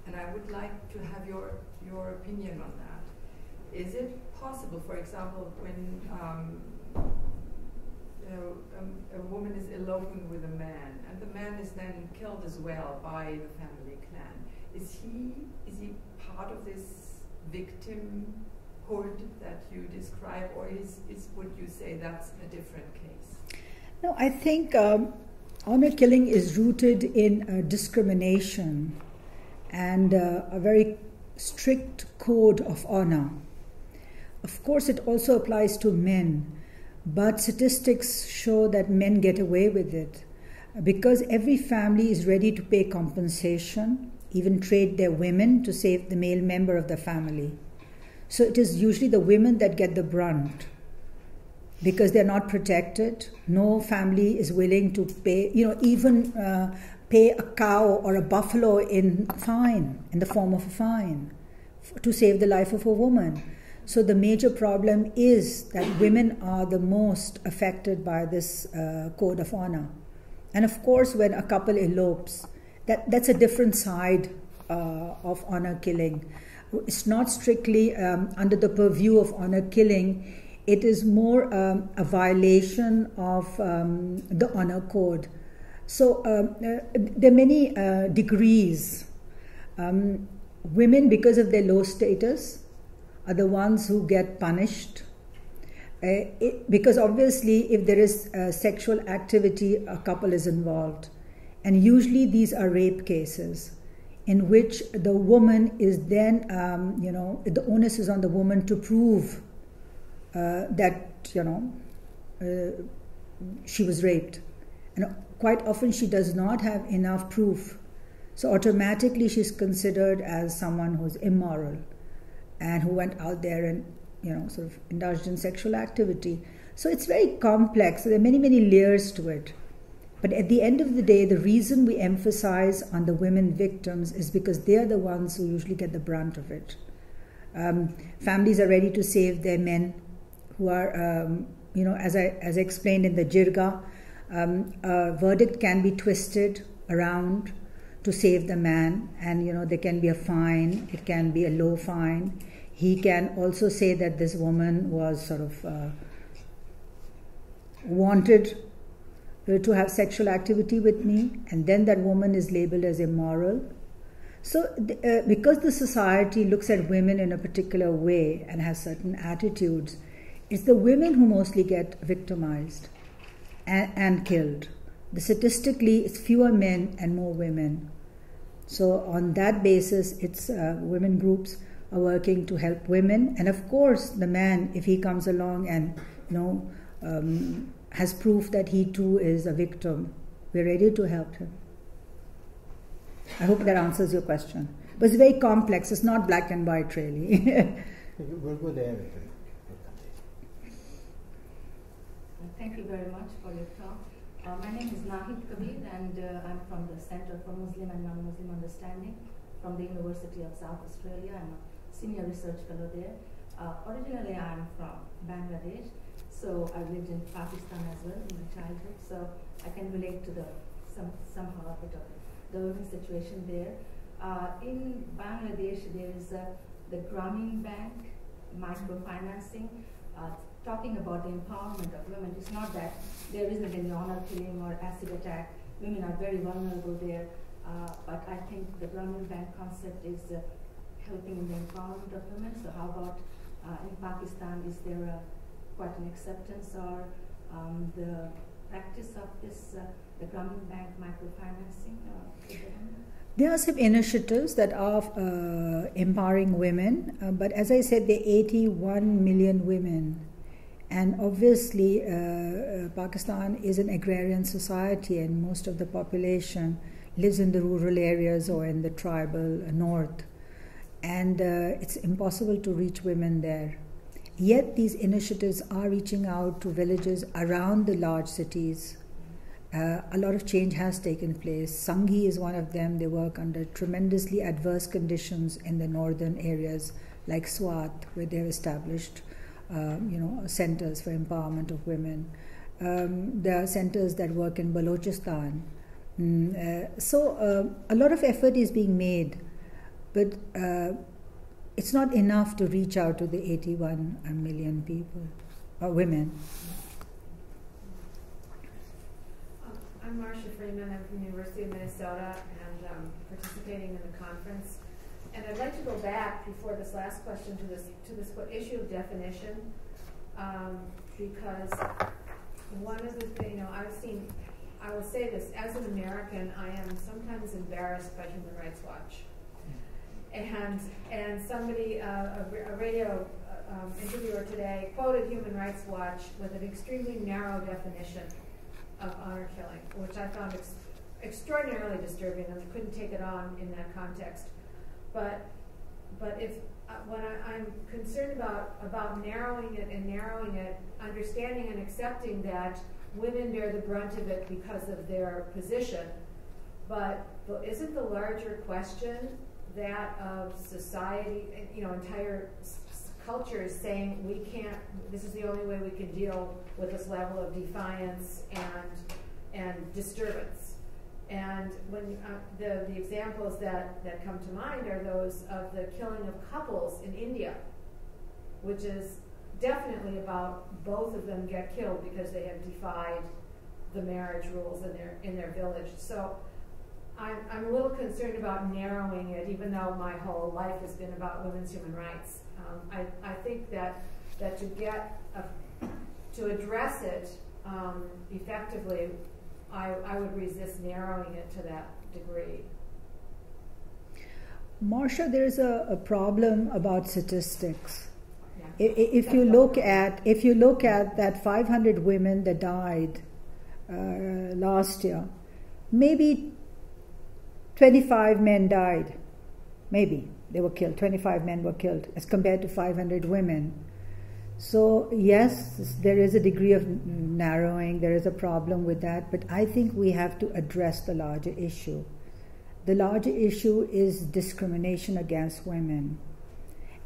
And I would like to have your opinion on that. Is it possible, for example, when a woman is eloping with a man, and the man is then killed as well by the family clan, is he part of this victimhood that you describe, or would you say that's a different case? No, I think honor killing is rooted in discrimination and a very strict code of honor. Of course, it also applies to men, but statistics show that men get away with it because every family is ready to pay compensation, even trade their women to save the male member of the family. So it is usually the women that get the brunt because they're not protected. No family is willing to pay, even pay a cow or a buffalo in the form of a fine, to save the life of a woman. So the major problem is that women are the most affected by this code of honor. And of course, when a couple elopes, that's a different side of honor killing. It's not strictly under the purview of honor killing. It is more a violation of the honor code. So there are many degrees. Women, because of their low status, are the ones who get punished. Because obviously, if there is sexual activity, a couple is involved. And usually these are rape cases in which the woman is then, the onus is on the woman to prove that, she was raped. And quite often she does not have enough proof. So automatically she's considered as someone who's immoral and who went out there and, sort of indulged in sexual activity. So it's very complex. So there are many, many layers to it. But at the end of the day, the reason we emphasize on the women victims is because they are the ones who usually get the brunt of it. Families are ready to save their men who are, as I explained in the jirga, a verdict can be twisted around to save the man, and there can be a fine, it can be a low fine. He can also say that this woman was sort of wanted to have sexual activity with me, and then that woman is labeled as immoral. So because the society looks at women in a particular way and has certain attitudes, it's the women who mostly get victimized and killed. Statistically, it's fewer men and more women. So on that basis, it's women groups are working to help women. And of course, the man, if he comes along and has proof that he too is a victim, we're ready to help him. I hope that answers your question. But it's very complex. It's not black and white, really. We'll go there. Thank you very much for your talk. My name is Nahid Kabir, and I'm from the Center for Muslim and Non-Muslim Understanding from the University of South Australia. I'm a senior research fellow there. Originally, I'm from Bangladesh, so I lived in Pakistan as well in my childhood, so I can relate to the somehow a bit of the living situation there. In Bangladesh, there is the Grameen Bank, microfinancing, talking about the empowerment of women. It's not that there isn't any honor killing or acid attack. Women are very vulnerable there, but I think the Grameen Bank concept is helping in the empowerment of women. So how about in Pakistan, is there quite an acceptance or the practice of this, the Grameen Bank microfinancing? There are some initiatives that are empowering women, but as I said, there are 81 million women. And obviously, Pakistan is an agrarian society, and most of the population lives in the rural areas or in the tribal north. And it's impossible to reach women there. Yet these initiatives are reaching out to villages around the large cities. A lot of change has taken place. Sanghi is one of them. They work under tremendously adverse conditions in the northern areas like Swat, where they've established centers for empowerment of women. There are centers that work in Balochistan. So a lot of effort is being made, but it's not enough to reach out to the 81 million people, women. I'm Marcia Freeman. I'm from the University of Minnesota and participating in the conference. And I'd like to go back before this last question to this issue of definition, because one of the things, I will say this, as an American, I am sometimes embarrassed by Human Rights Watch. And somebody, a radio interviewer today, quoted Human Rights Watch with an extremely narrow definition of honor killing, which I found extraordinarily disturbing, and I couldn't take it on in that context. But if when I'm concerned about narrowing it, understanding and accepting that women bear the brunt of it because of their position, but isn't the larger question that of society, entire cultures saying we can't, this is the only way we can deal with this level of defiance and disturbance. And when the examples that come to mind are those of the killing of couples in India, which is definitely about both of them get killed because they have defied the marriage rules in their village. So I'm a little concerned about narrowing it, even though my whole life has been about women's human rights. I think that to address it effectively, I would resist narrowing it to that degree. Marcia, there's a problem about statistics. Yeah. If you look at that 500 women that died last year, maybe 25 men died. Maybe they were killed. 25 men were killed as compared to 500 women. So yes, there is a degree of narrowing. There is a problem with that, but I think we have to address the larger issue. The larger issue is discrimination against women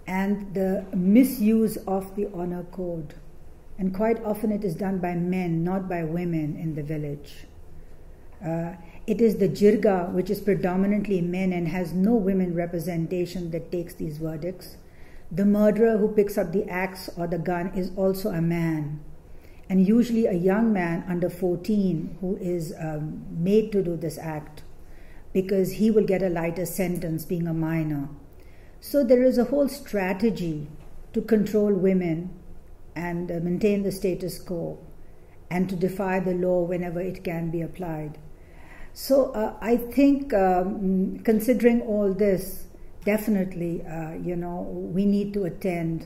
and the misuse of the honor code. And quite often it is done by men, not by women in the village. It is the jirga, which is predominantly men and has no women representation, that takes these verdicts. The murderer who picks up the axe or the gun is also a man, and usually a young man under 14 who is made to do this act because he will get a lighter sentence being a minor. So there is a whole strategy to control women and maintain the status quo and to defy the law whenever it can be applied. So I think considering all this, definitely, we need to attend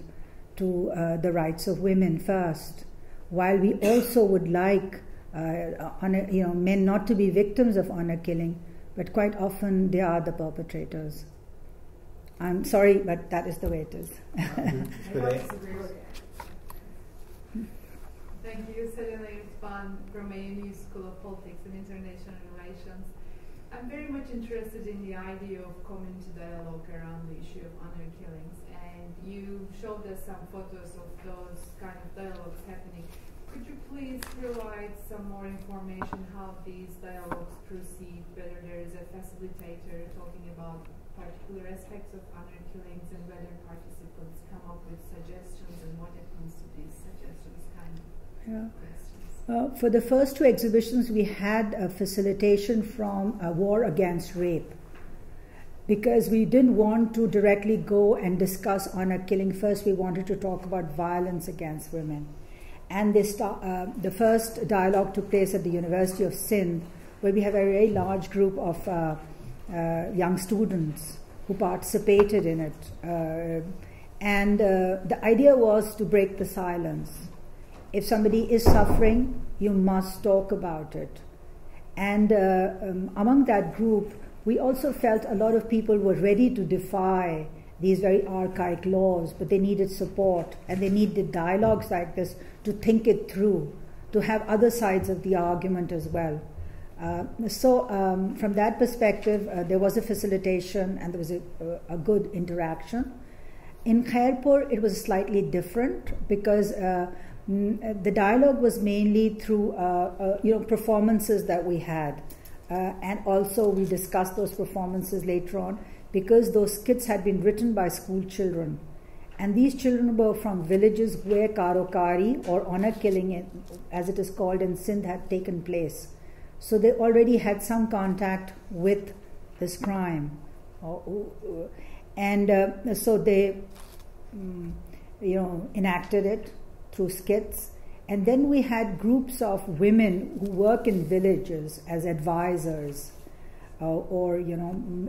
to the rights of women first, while we also would like men not to be victims of honor killing, but quite often they are the perpetrators. I'm sorry, but that is the way it is. Thank you, Selena Irfan from ANU School of Politics and International Relations. I'm very much interested in the idea of community dialogue around the issue of honor killings, and you showed us some photos of those kind of dialogues happening. Could you please provide some more information how these dialogues proceed, whether there is a facilitator talking about particular aspects of honor killings and whether participants come up with suggestions and what happens to these suggestions, kind of questions? For the first two exhibitions, we had a facilitation from a War Against Rape, because we didn't want to directly go and discuss honor killing. First, we wanted to talk about violence against women. And the first dialogue took place at the University of Sindh, where we have a very large group of young students who participated in it. And the idea was to break the silence. If somebody is suffering, you must talk about it. And among that group, we also felt a lot of people were ready to defy these very archaic laws, but they needed support, and they needed dialogues like this to think it through, to have other sides of the argument as well. So from that perspective, there was a facilitation and there was a good interaction. In Khairpur, it was slightly different because the dialogue was mainly through performances that we had. And also we discussed those performances later on, because those skits had been written by school children. And these children were from villages where karokari, or honor killing, as it is called in Sindh, had taken place. So they already had some contact with this crime. And so they enacted it through skits. And then we had groups of women who work in villages as advisors, or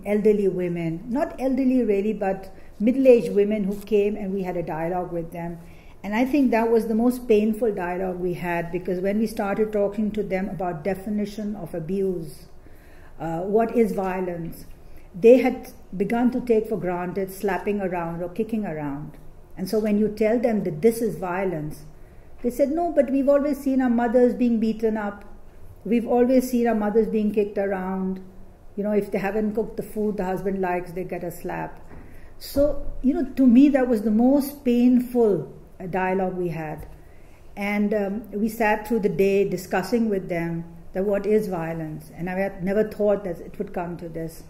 elderly women, not elderly really, but middle-aged women who came, and we had a dialogue with them. And I think that was the most painful dialogue we had, because when we started talking to them about definition of abuse, what is violence, they had begun to take for granted slapping around or kicking around. And so when you tell them that this is violence, they said, no, but we've always seen our mothers being beaten up. We've always seen our mothers being kicked around. If they haven't cooked the food the husband likes, they get a slap. So, to me, that was the most painful dialogue we had. And we sat through the day discussing with them that what is violence. And I had never thought that it would come to this.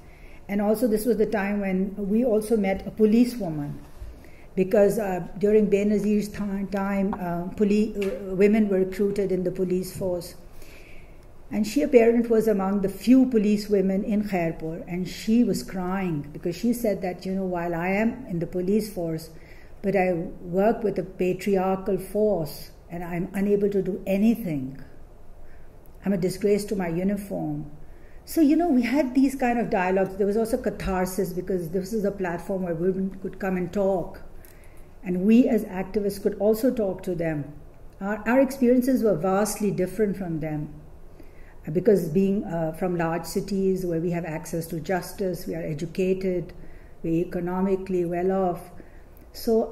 And also this was the time when we also met a policewoman. Because during Benazir's time, women were recruited in the police force. And she apparently was among the few police women in Khairpur. And she was crying because she said that, while I am in the police force, but I work with a patriarchal force and I'm unable to do anything. I'm a disgrace to my uniform. So, we had these kind of dialogues. There was also catharsis, because this is a platform where women could come and talk. And we as activists could also talk to them. Our experiences were vastly different from them, because being from large cities where we have access to justice, we are educated, we're economically well off. So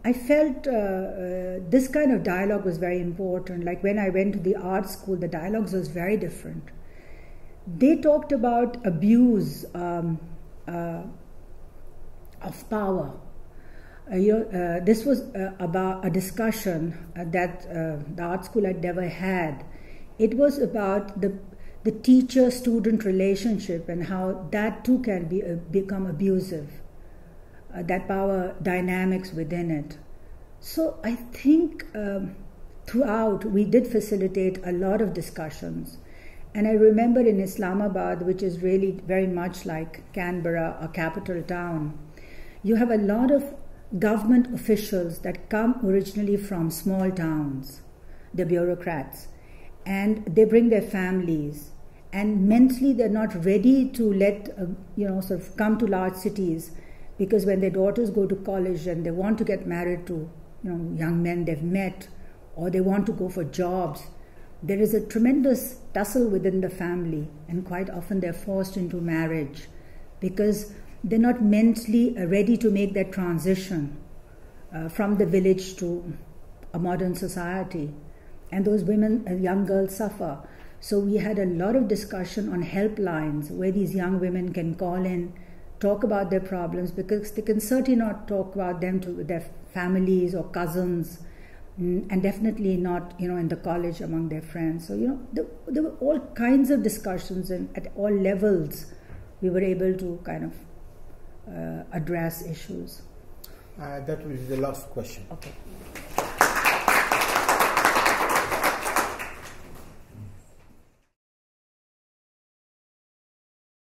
I felt this kind of dialogue was very important. Like when I went to the art school, the dialogues was very different. They talked about abuse of power. This was about a discussion that the art school had never had. It was about the teacher-student relationship and how that too can become abusive, that power dynamics within it. So I think throughout we did facilitate a lot of discussions. And I remember in Islamabad, which is really very much like Canberra, a capital town, you have a lot of government officials that come originally from small towns, the bureaucrats, and they bring their families, and mentally they're not ready to let sort of come to large cities, because when their daughters go to college and they want to get married to young men they've met, or they want to go for jobs, there is a tremendous tussle within the family, and quite often they're forced into marriage because they're not mentally ready to make that transition from the village to a modern society. And those women, young girls, suffer. So we had a lot of discussion on helplines where these young women can call in, talk about their problems, because they can certainly not talk about them to their families or cousins. and definitely not, in the college among their friends. So, there were all kinds of discussions, and at all levels, we were able to kind of address issues. That was the last question. Okay.